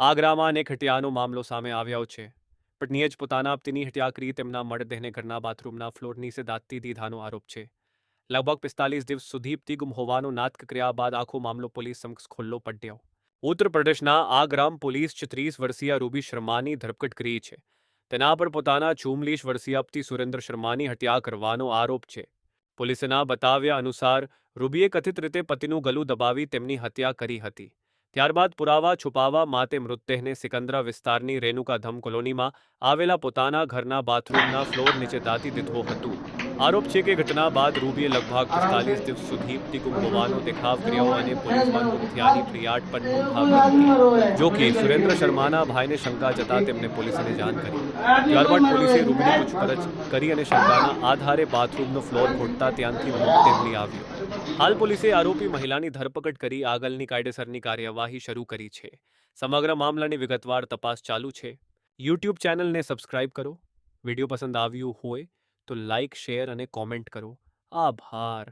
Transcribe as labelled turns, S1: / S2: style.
S1: આગ્રામાં અનેક હત્યાનો મામલો સામે આવ્યો છે. પત્નીએ જ પોતાના પતિની હત્યા કરી તેમના મૃતદેહને ઘરના બાથરૂમના ફ્લોર નીચે દાટી દીધાનો આરોપ છે. લગભગ 45 દિવસ સુધી પતિ ગુમ હોવાનો નાટક કર્યા બાદ આખો મામલો પોલીસ સમક્ષ ખુલ્લો પડ્યો. ઉત્તર પ્રદેશના આગ્રામ પોલીસ 30 વર્ષીય રૂબી શર્માની ધરપકડ કરી છે. તેના પર પોતાના 44 વર્ષીય પતિ સુરેન્દ્ર શર્માની હત્યા કરવાનો આરોપ છે. પોલીસના બતાવ્યા અનુસાર રૂબીએ કથિત રીતે પતિનું ગળું દબાવી તેમની હત્યા કરી હતી. ત્યારબાદ પુરાવા છુપાવવા માટે મૃતદેહને સિકંદરા વિસ્તારની રેણુકાધમ કોલોનીમાં આવેલા પોતાના ઘરના બાથરૂમના ફ્લોર નીચે દાટી દીધો હતો. આરોપ છે કે ઘટના બાદ રૂબીએ લગભગ 45 દિવસ સુધી પતિ ગુમ હોવાનો દેખાવ કર્યો અને પોલીસમાં ગુમ થયાની ફરિયાદ પણ નોંધાવી હતી. જો કે સુરેન્દ્ર શર્માના ભાઈને શંકા જતા તેમને પોલીસને જાણ કરી. ત્યારબાદ પોલીસે રૂબીની પૂછપરછ કરી અને શંકાના આધારે બાથરૂમનો ફ્લોર ખોદતા ત્યાંથી મૃતદેહ મળી આવ્યો. હાલ પોલીસે આરોપી મહિલાની ધરપકડ કરી આગળની કાયદેસરની કાર્યવાહી શરૂ કરી છે. સમગ્ર મામલાની વિગતવાર તપાસ ચાલુ છે. યુટ્યુબ ચેનલને સબસ્ક્રાઇબ કરો. વિડીયો પસંદ આવ્યું હોય તો લાઇક, શેર અને કોમેન્ટ કરો. આભાર.